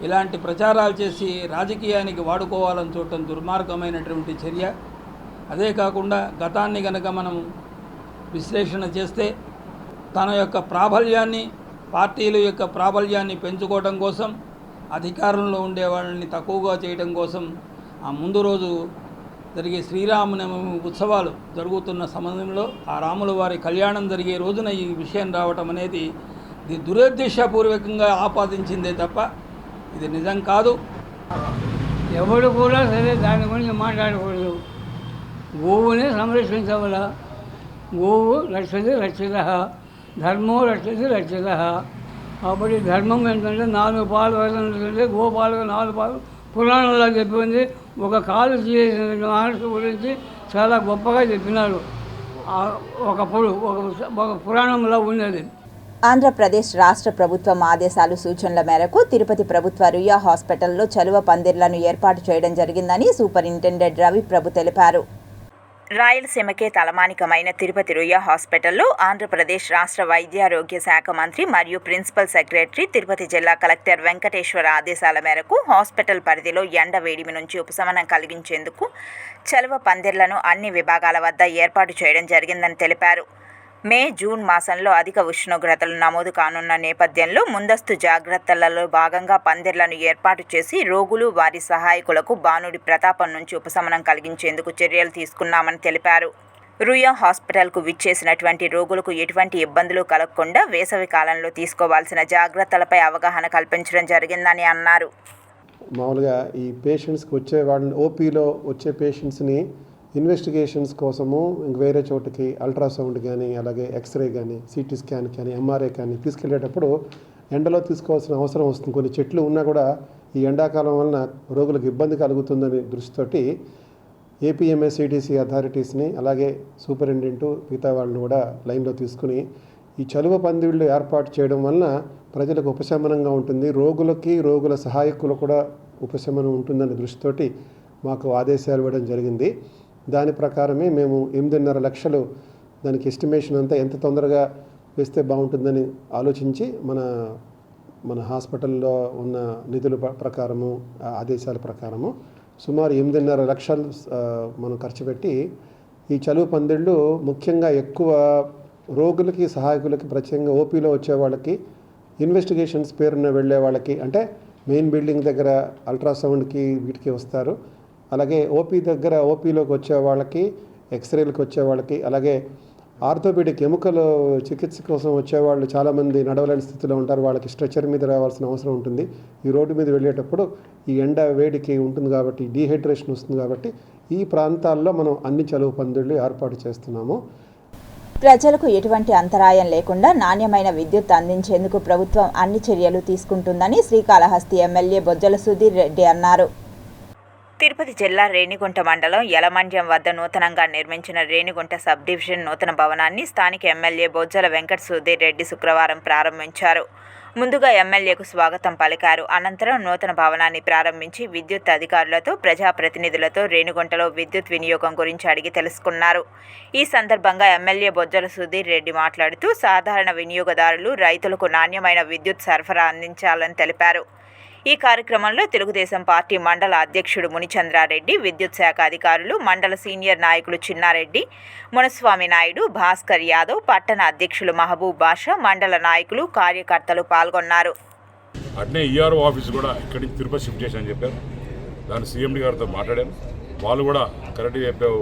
ఇలాంటి ప్రచారాలు చేసి రాజకీయానికి వాడుకోవాలని చూడటం దుర్మార్గమైనటువంటి చర్య. అదే కాకుండా గతాన్ని కనుక మనం విశ్లేషణ చేస్తే తన యొక్క ప్రాబల్యాన్ని, పార్టీల యొక్క ప్రాబల్యాన్ని పెంచుకోవడం కోసం, అధికారంలో ఉండే వాళ్ళని తక్కువగా చేయడం కోసం ఆ ముందు రోజు జరిగే శ్రీరామనవమి ఉత్సవాలు జరుగుతున్న సమయంలో ఆ రాముల వారి కళ్యాణం జరిగే రోజున ఈ విషయం రావటం అనేది ఇది దురుద్దేశపూర్వకంగా ఆపాదించిందే తప్ప ఇది నిజం కాదు. ఎవరు కూడా సరే దాని గురించి మాట్లాడకూడదు. గోవుని సంరక్షించవల. గోవు రక్షతి రక్షిత, ధర్మో రక్షతి రక్షిత. కాబట్టి ధర్మం ఏంటంటే 4 పాలు వదలంటే గోపాలకు 4 పాలు పురాణంలో చెప్పింది. ఒక కాలు చేసిన మహర్షి గురించి చాలా గొప్పగా చెప్పినారు. ఒకప్పుడు ఒక పురాణంలో ఉన్నది. ఆంధ్రప్రదేశ్ రాష్ట్ర ప్రభుత్వం ఆదేశాలు సూచనల మేరకు తిరుపతి ప్రభుత్వ రుయా హాస్పిటల్లో చలువ పందిర్లను ఏర్పాటు చేయడం జరిగిందని సూపరింటెండెంట్ రవి ప్రభు తెలిపారు. రాయలసీమకే తలమానికమైన తిరుపతి రుయా హాస్పిటల్లో ఆంధ్రప్రదేశ్ రాష్ట్ర వైద్యారోగ్య శాఖ మంత్రి మరియు ప్రిన్సిపల్ సెక్రటరీ తిరుపతి జిల్లా కలెక్టర్ వెంకటేశ్వర ఆదేశాల మేరకు హాస్పిటల్ పరిధిలో ఎండ వేడిమి నుంచి ఉపశమనం కలిగించేందుకు చలువ పందిర్లను అన్ని విభాగాల వద్ద ఏర్పాటు చేయడం జరిగిందని తెలిపారు. మే, జూన్ మాసంలో అధిక ఉష్ణోగ్రతలు నమోదు కానున్న నేపథ్యంలో ముందస్తు జాగ్రత్తలలో భాగంగా పందిర్లను ఏర్పాటు చేసి రోగులు, వారి సహాయకులకు బాణుడి ప్రతాపం నుంచి ఉపశమనం కలిగించేందుకు చర్యలు తీసుకున్నామని తెలిపారు. రుయా హాస్పిటల్కు విచ్చేసినటువంటి రోగులకు ఎటువంటి ఇబ్బందులు కలగకుండా వేసవి కాలంలో తీసుకోవాల్సిన జాగ్రత్తలపై అవగాహన కల్పించడం జరిగిందని అన్నారు. మామూలుగా ఈ పేషెంట్స్కి వచ్చే వాళ్ళని, ఓపీలో వచ్చే పేషెంట్స్ని ఇన్వెస్టిగేషన్స్ కోసము ఇంక వేరే చోటుకి అల్ట్రాసౌండ్ కానీ, అలాగే ఎక్స్రే కానీ, సిటీ స్కాన్ కానీ, ఎంఆర్ఐ కానీ తీసుకెళ్లేటప్పుడు ఎండలో తీసుకోవాల్సిన అవసరం వస్తుంది. కొన్ని చెట్లు ఉన్నా కూడా ఈ ఎండాకాలం వలన రోగులకు ఇబ్బంది కలుగుతుందని దృష్టితోటి ఏపీఎంఎస్సిడిసి అథారిటీస్ని, అలాగే సూపరింటెండెంట్ మిగతా వాళ్ళని కూడా లైన్లో తీసుకుని ఈ చలువ పందిళ్ళు ఏర్పాటు చేయడం వలన ప్రజలకు ఉపశమనంగా ఉంటుంది, రోగులకి, రోగుల సహాయకులు కూడా ఉపశమనం ఉంటుందనే దృష్టితోటి మాకు ఆదేశాలు ఇవ్వడం జరిగింది. దాని ప్రకారమే మేము 8.5 లక్షలు దానికి ఎస్టిమేషన్ అంతా ఎంత తొందరగా వేస్తే బాగుంటుందని ఆలోచించి మన హాస్పిటల్లో ఉన్న నిధుల ప్రకారము, ఆదేశాల ప్రకారము సుమారు 8.5 లక్షలు మనం ఖర్చు పెట్టి ఈ చలువ పందిళ్ళు ముఖ్యంగా ఎక్కువ రోగులకి, సహాయకులకి, ప్రత్యేకంగా ఓపీలో వచ్చే వాళ్ళకి, ఇన్వెస్టిగేషన్స్ పేరున వెళ్ళే వాళ్ళకి, అంటే మెయిన్ బిల్డింగ్ దగ్గర అల్ట్రాసౌండ్కి వీటికి వస్తారు. అలాగే ఓపీ దగ్గర ఓపీలోకి వచ్చే వాళ్ళకి, ఎక్స్రేలకు వచ్చే వాళ్ళకి, అలాగే ఆర్థోపెడిక్ ఎముకల చికిత్స కోసం వచ్చేవాళ్ళు చాలామంది నడవలేని స్థితిలో ఉంటారు. వాళ్ళకి స్ట్రెచర్ మీద రావాల్సిన అవసరం ఉంటుంది. ఈ రోడ్డు మీద వెళ్ళేటప్పుడు ఈ ఎండ వేడికి ఉంటుంది కాబట్టి, డీహైడ్రేషన్ వస్తుంది కాబట్టి ఈ ప్రాంతాల్లో మనం అన్ని చలువ పందిళ్ళు ఏర్పాటు చేస్తున్నాము. ప్రజలకు ఎటువంటి అంతరాయం లేకుండా నాణ్యమైన విద్యుత్ అందించేందుకు ప్రభుత్వం అన్ని చర్యలు తీసుకుంటుందని శ్రీకాళహస్తి ఎమ్మెల్యే బొజ్జల సుధీర్ రెడ్డి అన్నారు. తిరుపతి జిల్లా రేణిగుంట మండలం యలమండ్యం వద్ద నూతనంగా నిర్మించిన రేణిగుంట సబ్ డివిజన్ నూతన భవనాన్ని స్థానిక ఎమ్మెల్యే బొజ్జల వెంకట సుధీర్ రెడ్డి శుక్రవారం ప్రారంభించారు. ముందుగా ఎమ్మెల్యేకు స్వాగతం పలికారు. అనంతరం నూతన భవనాన్ని ప్రారంభించి విద్యుత్ అధికారులతో, ప్రజాప్రతినిధులతో రేణిగుంటలో విద్యుత్ వినియోగం గురించి అడిగి తెలుసుకున్నారు. ఈ సందర్భంగా ఎమ్మెల్యే బొజ్జల సుధీర్ రెడ్డి మాట్లాడుతూ సాధారణ వినియోగదారులు, రైతులకు నాణ్యమైన విద్యుత్ సరఫరా అందించాలని తెలిపారు. ఈ కార్యక్రమంలో తెలుగుదేశం పార్టీ మండల అధ్యక్షుడు మునిచంద్రారెడ్డి, విద్యుత్ శాఖ అధికారులు, మండల సీనియర్ నాయకులు చిన్నారెడ్డి, మునస్వామి నాయుడు, భాస్కర్ యాదవ్, పట్టణ అధ్యక్షులు మహబూబ్ బాషా, మండల నాయకులు, కార్యకర్తలు పాల్గొన్నారు. అట్నే ఈఆర్ఓ ఆఫీస్ కూడా ఇక్కడి నుంచి తిరుపతి షిఫ్ట్ చేశామని చెప్పారు. దాన్ని సీఎండి గారితో మాట్లాడాను. వాళ్ళు కూడా కరెక్ట్గా చెప్పావు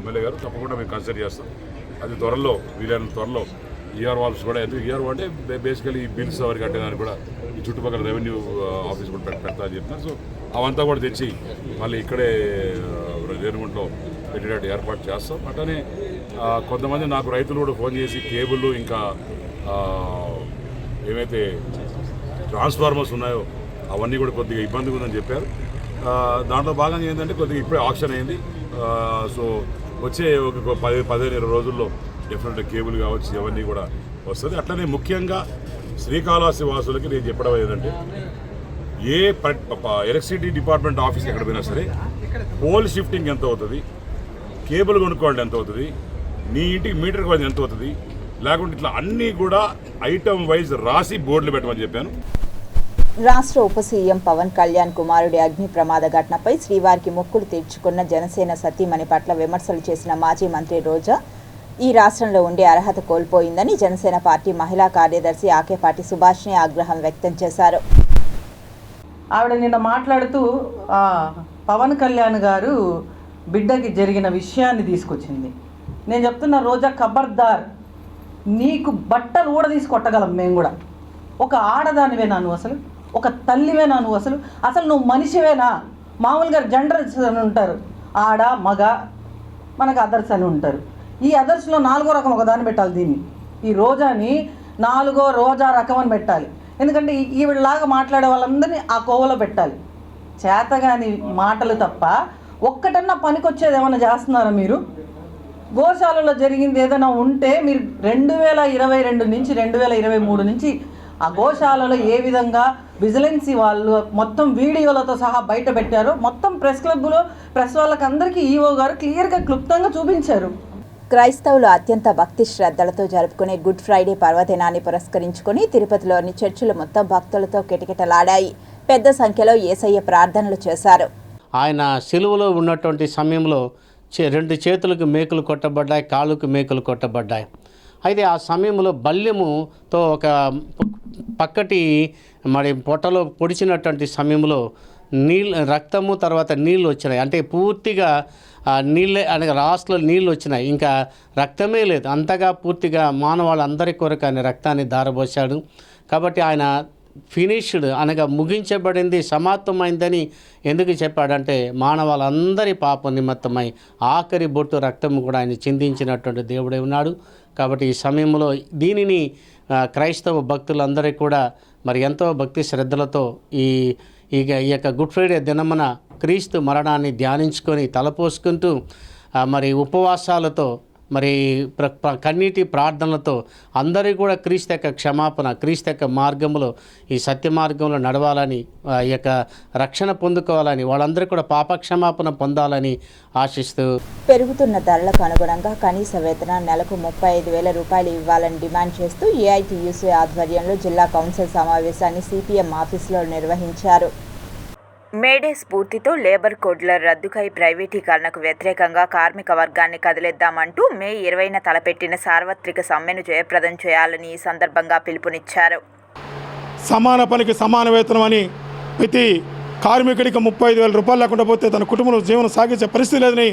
ఎమ్మెల్యే గారు, తప్పకుండా మేము కన్సిడర్ చేస్తాం. అది త్వరలో, వీలైనంత త్వరలో ఈఆర్ఓ ఆఫీస్ కూడా, ఎందుకు ఈఆర్ఓ అంటే బేసికలీ ఈ బిల్స్ ఎవరికి కట్టేదానికి కూడా ఈ చుట్టుపక్కల రెవెన్యూ ఆఫీస్ కూడా పెడతా అని చెప్తున్నారు. సో అవంతా కూడా తెచ్చి మళ్ళీ ఇక్కడే రేణిగుంటలో పెట్టేటట్టు ఏర్పాటు చేస్తాం. అట్లనే కొంతమంది నాకు రైతులు కూడా ఫోన్ చేసి కేబుల్, ఇంకా ఏమైతే ట్రాన్స్ఫార్మర్స్ ఉన్నాయో అవన్నీ కూడా కొద్దిగా ఇబ్బందిగా ఉందని చెప్పారు. దాంట్లో భాగంగా ఏంటంటే కొద్దిగా ఇప్పుడే ఆప్షన్ అయింది. సో వచ్చే ఒక 10-15 రోజుల్లో డెఫినెట్గా కేబుల్ కావచ్చు, ఇవన్నీ కూడా వస్తుంది. అట్లనే ముఖ్యంగా శ్రీకాళహస్తి వాసులకి నేను చెప్పడం ఏంటంటే, ఏ ఎలక్ట్రిసిటీ డిపార్ట్మెంట్ ఆఫీస్ ఎక్కడ పోయినా సరే పోల్ షిఫ్టింగ్ ఎంత అవుతుంది, కేబుల్ కొనుక్కోండి ఎంత అవుతుంది, నీ ఇంటికి మీటర్కి వైజ్ ఎంత అవుతుంది, లేకుంటే ఇట్లా అన్నీ కూడా ఐటమ్ వైజ్ రాసి బోర్డులు పెట్టమని చెప్పాను. రాష్ట్ర ఉప సీఎం పవన్ కళ్యాణ్ కుమారుడి అగ్ని ప్రమాద ఘటనపై శ్రీవారికి మొక్కులు తీర్చుకున్న జనసేన సతీమణి పట్ల విమర్శలు చేసిన మాజీ మంత్రి రోజా ఈ రాష్ట్రంలో ఉండే అర్హత కోల్పోయిందని జనసేన పార్టీ మహిళా కార్యదర్శి ఆకేపాటి సుభాష్ని ఆగ్రహం వ్యక్తం చేశారు. ఆవిడ నిన్న మాట్లాడుతూ పవన్ కళ్యాణ్ గారు బిడ్డకి జరిగిన విషయాన్ని తీసుకొచ్చింది. నేను చెప్తున్న రోజా, ఖబర్దార్, నీకు బట్టలు కూడా తీసి కొట్టగలం మేము కూడా. ఒక ఆడదానివేనా నువ్వు, అసలు ఒక తల్లివేనా నువ్వు, అసలు నువ్వు మనిషివేనా? మామూలుగా జెండర్స్ అని ఉంటారు, ఆడ మగ, మనకు అదర్స్ అని ఉంటారు. ఈ అదర్స్లో 4వ రకం ఒకదాన్ని పెట్టాలి. దీన్ని, ఈ రోజాని 4వ రోజా రకం అని పెట్టాలి. ఎందుకంటే ఈవిడలాగా మాట్లాడే వాళ్ళందరినీ ఆ కోవలో పెట్టాలి. చేతగాని మాటలు తప్ప ఒక్కటన్నా పనికొచ్చేది ఏమైనా చేస్తున్నారా మీరు? గోశాలలో జరిగింది ఏదైనా ఉంటే మీరు 2022 నుంచి 2023 నుంచి ఆ గోశాలలో ఏ విధంగా విజిలెన్సీ వాళ్ళు మొత్తం వీడియోలతో సహా బయట పెట్టారో మొత్తం ప్రెస్ క్లబ్లో ప్రెస్ వాళ్ళకి అందరికీ ఈఓ గారు క్లియర్గా క్లుప్తంగా చూపించారు. క్రైస్తవులు అత్యంత భక్తి శ్రద్ధలతో జరుపుకునే గుడ్ ఫ్రైడే పర్వదినాన్ని పురస్కరించుకుని తిరుపతిలోని చర్చిలు మొత్తం భక్తులతో కిటకిటలాడాయి. పెద్ద సంఖ్యలో యేసయ్య ప్రార్థనలు చేశారు. ఆయన సిలువలో ఉన్నటువంటి సమయంలో 2 చేతులకు మేకులు కొట్టబడ్డాయి, కాళ్ళకు మేకులు కొట్టబడ్డాయి. అయితే ఆ సమయంలో బల్యముతో ఒక పక్కటి మరి పొట్టలో పొడిచినటువంటి సమయంలో రక్తము తర్వాత నీళ్ళు వచ్చినాయి. అంటే పూర్తిగా నీళ్ళే అనగా రాస్లో నీళ్ళు వచ్చినాయి, ఇంకా రక్తమే లేదు. అంతగా పూర్తిగా మానవాళ్ళందరి కొరకు ఆయన రక్తాన్ని ధారపోశాడు. కాబట్టి ఆయన ఫినిష్డ్ అనగా ముగించబడింది, సమాప్తమైందని ఎందుకు చెప్పాడంటే మానవాళ్ళందరి పాప నిమిత్తమై ఆఖరి బొట్టు రక్తము కూడా ఆయన చిందించినటువంటి దేవుడే ఉన్నాడు. కాబట్టి ఈ సమయంలో దీనిని క్రైస్తవ భక్తులందరికీ కూడా మరి ఎంతో భక్తి శ్రద్ధలతో ఈ యొక్క గుడ్ ఫ్రైడే దినమున క్రీస్తు మరణాన్ని ధ్యానించుకొని తలపోసుకుంటూ మరి ఉపవాసాలతో మరి కన్నీటి ప్రార్థనలతో అందరూ కూడా క్రీస్తు యొక్క క్షమాపణ, క్రీస్తు యొక్క మార్గంలో ఈ సత్య మార్గంలో నడవాలని, ఈ యొక్క రక్షణ పొందుకోవాలని, వాళ్ళందరూ కూడా పాపక్షమాపణ పొందాలని ఆశిస్తూ పెరుగుతున్న ధరలకు అనుగుణంగా కనీస వేతనం నెలకు 35,000 రూపాయలు ఇవ్వాలని డిమాండ్ చేస్తూ ఏఐటీయూసీ ఆధ్వర్యంలో జిల్లా కౌన్సిల్ సమావేశాన్ని సిపిఎం ఆఫీసులో నిర్వహించారు. మేడే స్ఫూర్తితో లేబర్ కోడ్ల రద్దుకై ప్రైవేటీకరణకు వ్యతిరేకంగా కార్మిక వర్గాన్ని కదిలేద్దామంటూ మే 20న తలపెట్టిన సార్వత్రిక సమ్మెను జయప్రదం చేయాలని ఈ సందర్భంగా పిలుపునిచ్చారు. సమాన పనికి సమాన వేతనం అని ప్రతి కార్మికుడికి 35,000 రూపాయలు లేకుండా పోతే తన కుటుంబంలో జీవనం సాగించే పరిస్థితి లేదని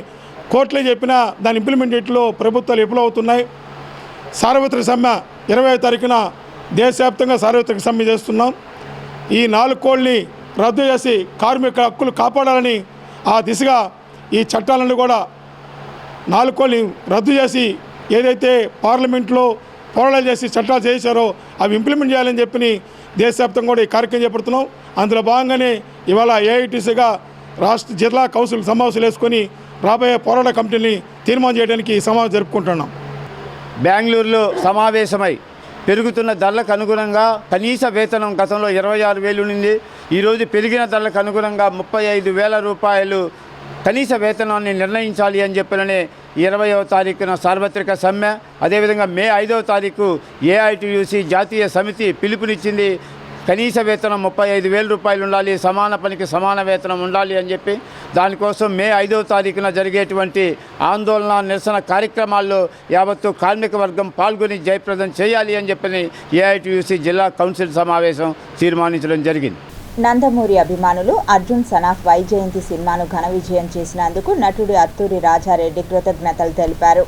కోర్టులే చెప్పినా దాని ఇంప్లిమెంటేట్లో ప్రభుత్వాలు విఫలమవుతున్నాయి. సార్వత్రిక సమ్మె 20వ తారీఖున దేశవ్యాప్తంగా సార్వత్రిక సమ్మె చేస్తున్నాం. ఈ 4 కోడ్ని రద్దు చేసి కార్మిక హక్కులు కాపాడాలని ఆ దిశగా ఈ చట్టాలను కూడా 4 కోడ్ని రద్దు చేసి ఏదైతే పార్లమెంట్లో పోరాటాలు చేసి చట్టాలు చేశారో అవి ఇంప్లిమెంట్ చేయాలని చెప్పి దేశవ్యాప్తంగా కూడా ఈ కార్యక్రమం చేపడుతున్నాం. అందులో భాగంగానే ఇవాళ ఏఐటీసీగా రాష్ట్ర జిల్లా కౌన్సిల్ సమావేశాలు వేసుకొని రాబోయే పోరాట కమిటీని తీర్మానం చేయడానికి ఈ సమావేశం జరుపుకుంటున్నాం. బెంగళూరులో సమావేశమై పెరుగుతున్న ధరలకు అనుగుణంగా కనీస వేతనం గతంలో 26,000 నుండి ఈరోజు పెరిగిన ధరలకు అనుగుణంగా 35,000 రూపాయలు కనీస వేతనాన్ని నిర్ణయించాలి అని చెప్పిననే 20వ తారీఖున సార్వత్రిక సమ్మె, అదేవిధంగా మే 5వ తారీఖు ఏఐటీయూసీ జాతీయ సమితి పిలుపునిచ్చింది. కనీస వేతనం 35,000 రూపాయలు ఉండాలి, సమాన పనికి సమాన వేతనం ఉండాలి అని చెప్పి దానికోసం మే 5వ తారీఖున జరిగేటువంటి ఆందోళన నిరసన కార్యక్రమాల్లో యావత్తు కార్మిక వర్గం పాల్గొని జయప్రదం చేయాలి అని చెప్పి ఏఐటీయూసీ జిల్లా కౌన్సిల్ సమావేశం తీర్మానించడం జరిగింది. నందమూరి అభిమానులు అర్జున్ సనాఫ్ వైజయంతి సినిమాను ఘన విజయం చేసినందుకు నటుడు అత్తూరి రాజారెడ్డి కృతజ్ఞతలు తెలిపారు.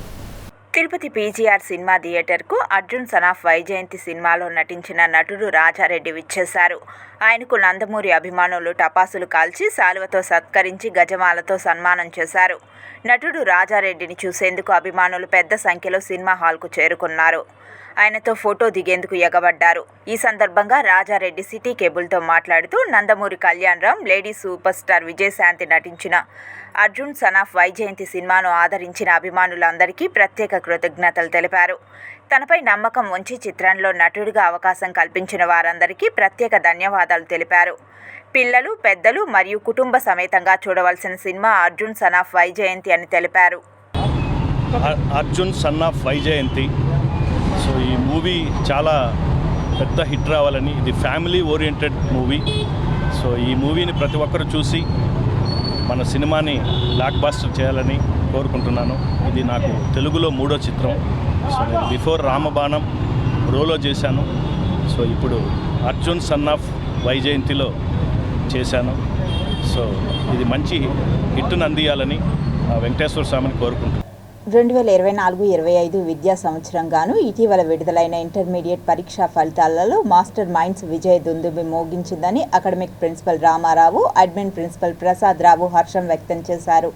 తిరుపతి పీజీఆర్ సినిమా థియేటర్కు అర్జున్ సనాఫ్ వైజయంతి సినిమాలో నటించిన నటుడు రాజారెడ్డి విచ్చేశారు. ఆయనకు నందమూరి అభిమానులు టపాసులు కాల్చి శాలువతో సత్కరించి గజమాలతో సన్మానం చేశారు. నటుడు రాజారెడ్డిని చూసేందుకు అభిమానులు పెద్ద సంఖ్యలో సినిమా హాల్కు చేరుకున్నారు. ఆయనతో ఫోటో దిగేందుకు ఎగబడ్డారు. ఈ సందర్భంగా రాజారెడ్డి సిటీ కేబుల్తో మాట్లాడుతూ Nandamuri Kalyan Ram, lady super star Vijayashanti నటించిన అర్జున్ సనాఫ్ వైజయంతి సినిమాను ఆదరించిన అభిమానులందరికీ ప్రత్యేక కృతజ్ఞతలు తెలిపారు. తనపై నమ్మకం ఉంచి చిత్రంలో నటుడిగా అవకాశం కల్పించిన వారందరికీ ప్రత్యేక ధన్యవాదాలు తెలిపారు. పిల్లలు, పెద్దలు మరియు కుటుంబ సమేతంగా చూడవలసిన సినిమా అర్జున్ సనాఫ్ వైజయంతి అని తెలిపారు. అర్జున్ సన్నాఫ్ వైజయంతి, సో ఈ మూవీ చాలా పెద్ద హిట్ రావాలని. ఇది ఫ్యామిలీ ఓరియంటెడ్ మూవీ. సో ఈ మూవీని ప్రతి ఒక్కరు చూసి మన సినిమాని బ్లాక్ బాస్టర్ చేయాలని కోరుకుంటున్నాను. ఇది నాకు తెలుగులో 3వ చిత్రం. సో నేను బిఫోర్ రామబాణం రోలో చేశాను. సో ఇప్పుడు అర్జున్ సన్ ఆఫ్ వైజయంతిలో చేశాను. సో ఇది మంచి హిట్ను అందియాలని వెంకటేశ్వర స్వామిని కోరుకుంటున్నాను. 2024-25 విద్యా సంవత్సరం గాను ఇటీవల విడుదలైన ఇంటర్మీడియట్ పరీక్షా ఫలితాలలో మాస్టర్ మైండ్స్ విజయ దుందుబి మోగించిందని academic principal Ramarao, admin principal Prasad Rao హర్షం వ్యక్తం చేశారు.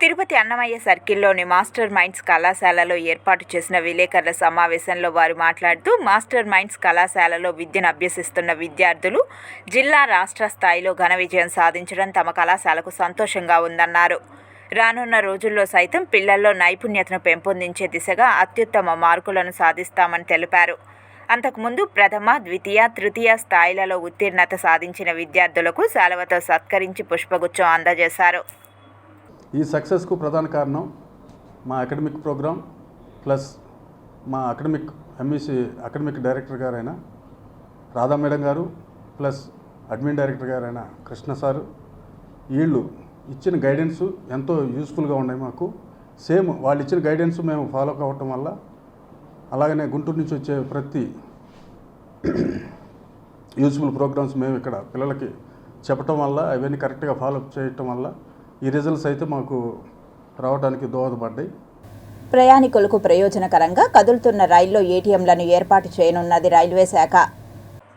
తిరుపతి అన్నమయ్య సర్కిల్లోని మాస్టర్ మైండ్స్ కళాశాలలో ఏర్పాటు చేసిన విలేకరుల సమావేశంలో వారు మాట్లాడుతూ, మాస్టర్ మైండ్స్ కళాశాలలో విద్యను అభ్యసిస్తున్న విద్యార్థులు జిల్లా, రాష్ట్ర స్థాయిలో ఘన విజయం సాధించడం తమ కళాశాలకు సంతోషంగా ఉందన్నారు. రానున్న రోజుల్లో సైతం పిల్లల్లో నైపుణ్యతను పెంపొందించే దిశగా అత్యుత్తమ మార్కులను సాధిస్తామని తెలిపారు. అంతకుముందు ప్రథమ, ద్వితీయ, తృతీయ స్థాయిలలో ఉత్తీర్ణత సాధించిన విద్యార్థులకు శాలువతో సత్కరించి పుష్పగుచ్చం అందజేశారు. ఈ సక్సెస్కు ప్రధాన కారణం మా అకాడమిక్ ప్రోగ్రామ్ ప్లస్ మా అకాడమిక్ డైరెక్టర్ గారైన రాధా మేడం గారు ప్లస్ అడ్మిన్ డైరెక్టర్ గారైన కృష్ణ సారు. వీళ్ళు ఇచ్చిన గైడెన్స్ ఎంతో యూస్ఫుల్గా ఉన్నాయి మాకు. సేమ్ వాళ్ళు ఇచ్చిన గైడెన్స్ మేము ఫాలో కావటం వల్ల, అలాగనే గుంటూరు నుంచి వచ్చే ప్రతి యూస్ఫుల్ ప్రోగ్రామ్స్ మేము ఇక్కడ పిల్లలకి చెప్పటం వల్ల, అవన్నీ కరెక్ట్గా ఫాలో చేయటం వల్ల ఈ రిజల్ట్స్ అయితే మాకు రావడానికి దోహదపడ్డాయి. ప్రయాణికులకు ప్రయోజనకరంగా కదులుతున్న రైల్లో ఏటీఎంలను ఏర్పాటు చేయనున్నది రైల్వే శాఖ.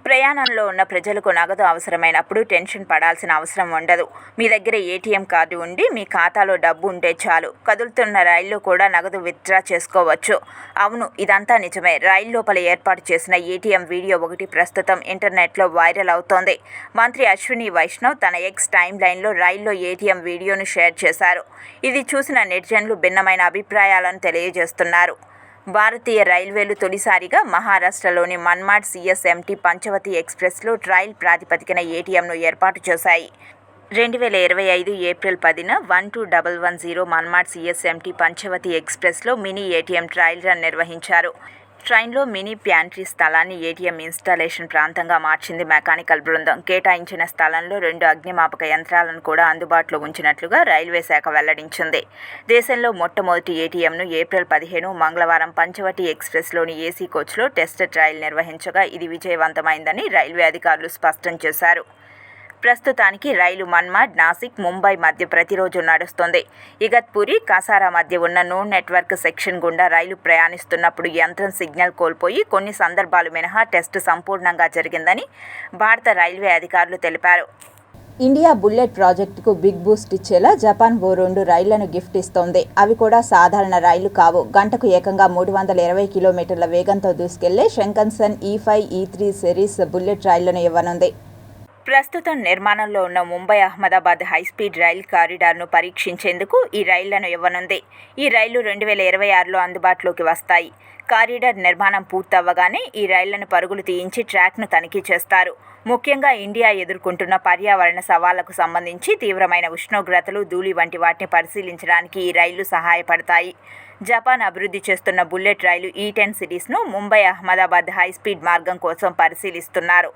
ప్రయాణంలో ఉన్న ప్రజలకు నగదు అవసరమైనప్పుడు టెన్షన్ పడాల్సిన అవసరం ఉండదు. మీ దగ్గర ఏటీఎం కార్డు ఉండి మీ ఖాతాలో డబ్బు ఉంటే చాలు. కదులుతున్న రైల్లో కూడా నగదు విత్డ్రా చేసుకోవచ్చు. అవును, ఇదంతా నిజమే. రైలు లోపల ఏర్పాటు చేసిన ఏటీఎం వీడియో ఒకటి ప్రస్తుతం ఇంటర్నెట్లో వైరల్ అవుతోంది. మంత్రి అశ్విని వైష్ణవ్ తన ఎక్స్ టైమ్ లైన్లో రైల్లో ఏటీఎం వీడియోను షేర్ చేశారు. ఇది చూసిన నెటిజన్లు భిన్నమైన అభిప్రాయాలను తెలియజేస్తున్నారు. భారతీయ రైల్వేలు తొలిసారిగా మహారాష్ట్రలోని మన్మాడ్ CSMT పంచవతి ఎక్స్ప్రెస్లో ట్రయల్ ప్రాతిపదికన ఏటీఎంను ఏర్పాటు చేశాయి. 2025 ఏప్రిల్ 10న 12110 మన్మాడ్ CSMT పంచవతి ఎక్స్ప్రెస్లో మినీ ఏటీఎం ట్రయల్ రన్ నిర్వహించారు. ట్రైన్లో మినీ ప్యాంట్రీ స్థలాన్ని ఏటీఎం ఇన్స్టాలేషన్ ప్రాంతంగా మార్చింది మెకానికల్ బృందం. కేటాయించిన స్థలంలో 2 అగ్నిమాపక యంత్రాలను కూడా అందుబాటులో ఉంచినట్లుగా రైల్వే శాఖ వెల్లడించింది. దేశంలో మొట్టమొదటి ఏటీఎంను ఏప్రిల్ 15 మంగళవారం పంచవటి ఎక్స్ప్రెస్లోని ఏసీ కోచ్లో టెస్ట్ ట్రయల్ నిర్వహించగా ఇది విజయవంతమైందని రైల్వే అధికారులు స్పష్టం చేశారు. ప్రస్తుతానికి రైలు మన్మాడ్, నాసిక్, ముంబై మధ్య ప్రతిరోజు నడుస్తుంది. ఇగత్పురి, కసారా మధ్య ఉన్న నో నెట్వర్క్ సెక్షన్ గుండా రైలు ప్రయాణిస్తున్నప్పుడు యంత్రం సిగ్నల్ కోల్పోయి కొన్ని సందర్భాలు మినహా టెస్టు సంపూర్ణంగా జరిగిందని భారత రైల్వే అధికారులు తెలిపారు. ఇండియా బుల్లెట్ ప్రాజెక్టుకు బిగ్ బూస్ట్ ఇచ్చేలా జపాన్ ఓ 2 రైళ్లను గిఫ్ట్ ఇస్తోంది. అవి కూడా సాధారణ రైళ్లు కావు. గంటకు ఏకంగా 320 కిలోమీటర్ల వేగంతో దూసుకెళ్లే Shinkansen E5, E3 series bullet రైళ్లను ఇవ్వనుంది. ప్రస్తుతం నిర్మాణంలో ఉన్న ముంబై అహ్మదాబాద్ హైస్పీడ్ రైల్ కారిడార్ను పరీక్షించేందుకు ఈ రైళ్లను ఇవ్వనుంది. ఈ రైళ్లు 2026లో అందుబాటులోకి వస్తాయి. కారిడార్ నిర్మాణం పూర్తవ్వగానే ఈ రైళ్లను పరుగులు తీయించి ట్రాక్ను తనిఖీ చేస్తారు. ముఖ్యంగా ఇండియా ఎదుర్కొంటున్న పర్యావరణ సవాళ్లకు సంబంధించి తీవ్రమైన ఉష్ణోగ్రతలు, ధూళి వంటి వాటిని పరిశీలించడానికి ఈ రైళ్లు సహాయపడతాయి. జపాన్ అభివృద్ధి చేస్తున్న బుల్లెట్ రైలు E10 సిరీస్ను ముంబై అహ్మదాబాద్ హైస్పీడ్ మార్గం కోసం పరిశీలిస్తున్నారు.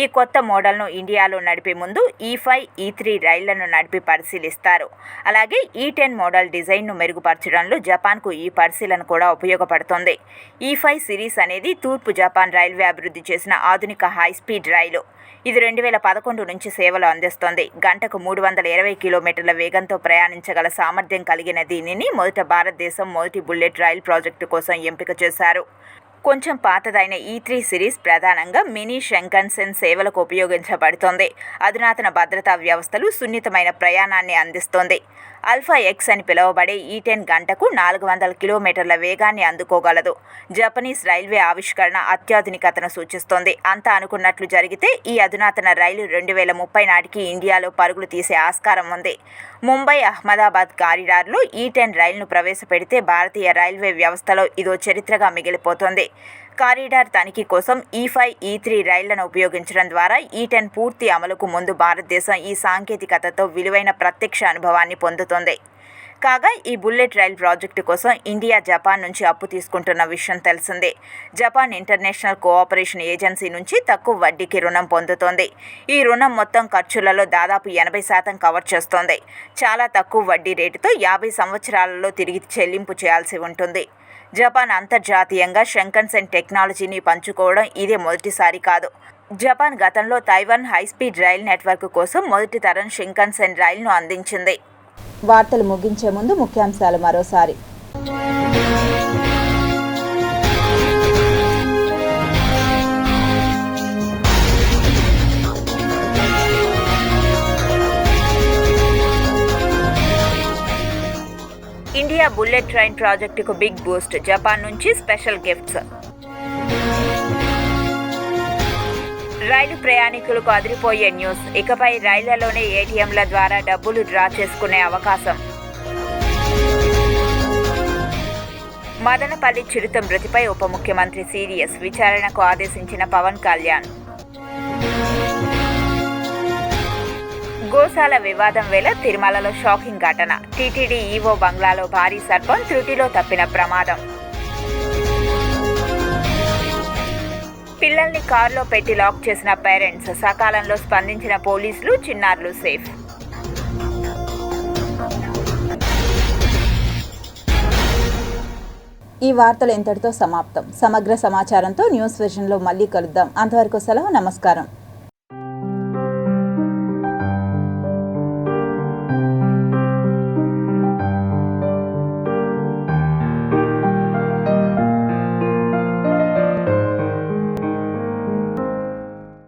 ఈ కొత్త మోడల్ను ఇండియాలో నడిపే ముందు E5, E3 రైళ్లను నడిపి పరిశీలిస్తారు. అలాగే E10 మోడల్ డిజైన్ను మెరుగుపరచడంలో జపాన్కు ఈ పరిశీలన కూడా ఉపయోగపడుతుంది. E5 సిరీస్ అనేది తూర్పు జపాన్ రైల్వే అభివృద్ధి చేసిన ఆధునిక హైస్పీడ్ రైలు. ఇది 2011 నుంచి సేవలు అందిస్తోంది. గంటకు 320 కిలోమీటర్ల వేగంతో ప్రయాణించగల సామర్థ్యం కలిగిన దీనిని మొదట భారతదేశం మొదటి బుల్లెట్ రైల్ ప్రాజెక్టు కోసం ఎంపిక చేశారు. కొంచెం పాతదైన E3 సిరీస్ ప్రధానంగా మినీ షింకన్సెన్ సేవలకు ఉపయోగించబడుతోంది. అధునాతన భద్రతా వ్యవస్థలు, సున్నితమైన ప్రయాణాన్ని అందిస్తోంది. ఆల్ఫా ఎక్స్ అని పిలువబడే E10 గంటకు 400 కిలోమీటర్ల వేగాన్ని అందుకోగలదు. జపనీస్ రైల్వే ఆవిష్కరణ అత్యాధునికతను సూచిస్తోంది. అంతా అనుకున్నట్లు జరిగితే ఈ అధునాతన రైలు 2030 నాటికి ఇండియాలో పరుగులు తీసే ఆస్కారం ఉంది. ముంబై అహ్మదాబాద్ కారిడార్లో E10 రైలును ప్రవేశపెడితే భారతీయ రైల్వే వ్యవస్థలో ఇదో చరిత్రగా మిగిలిపోతోంది. కారిడార్ తనిఖీ కోసం E5, E3 రైళ్లను ఉపయోగించడం ద్వారా E10 పూర్తి అమలుకు ముందు భారతదేశం ఈ సాంకేతికతతో విలువైన ప్రత్యక్ష అనుభవాన్ని పొందుతోంది. కాగా ఈ బుల్లెట్ రైల్ ప్రాజెక్టు కోసం ఇండియా జపాన్ నుంచి అప్పు తీసుకుంటున్న విషయం తెలిసిందే. జపాన్ ఇంటర్నేషనల్ కోఆపరేషన్ ఏజెన్సీ నుంచి తక్కువ వడ్డీకి రుణం పొందుతోంది. ఈ రుణం మొత్తం ఖర్చులలో దాదాపు 80% కవర్ చేస్తోంది. చాలా తక్కువ వడ్డీ రేటుతో 50 సంవత్సరాలలో తిరిగి చెల్లింపు చేయాల్సి ఉంటుంది. జపాన్ అంతర్జాతీయంగా షింకన్సెన్ టెక్నాలజీని పంచుకోవడం ఇదే మొదటిసారి కాదు. జపాన్ గతంలో తైవాన్ హైస్పీడ్ రైల్ నెట్వర్క్ కోసం మొదటి తరం షింకన్సెన్ రైలును అందించింది. వార్తలు ముగించే ముందు ముఖ్యాంశాలు మరోసారి. ఇండియా బుల్లెట్ ట్రైన్ ప్రాజెక్టుకు బిగ్ బూస్ట్, జపాన్ నుంచి స్పెషల్ గిఫ్ట్స్. రైలు ప్రయాణికులకు అదిరిపోయే న్యూస్, ఇకపై రైళ్లలోనే ఏటీఎంల ద్వారా డబ్బులు డ్రా చేసుకునే అవకాశం. మదనపల్లి చిరుత మృతిపై ఉప ముఖ్యమంత్రి సీరియస్, విచారణకు ఆదేశించిన పవన్ కళ్యాణ్. గోశాల వివాదం వేళ తిరుమలలో షాకింగ్ ఘటన, టీటీడీ ఈవో బంగ్లాలో భారీ సర్పం, త్రుటిలో తప్పిన ప్రమాదం. పిల్లల్ని కారులో పెట్టి లాక్ చేసిన పేరెంట్స్, సకాలంలో స్పందించిన పోలీసులు, చిన్నారులు సేఫ్. ఈ వార్తలు ఇంతటితో సమాప్తం. సమగ్ర సమాచారంతో న్యూస్ విజన్లో మళ్ళీ కలుద్దాం. అంతవరకు సెలవు. నమస్కారం.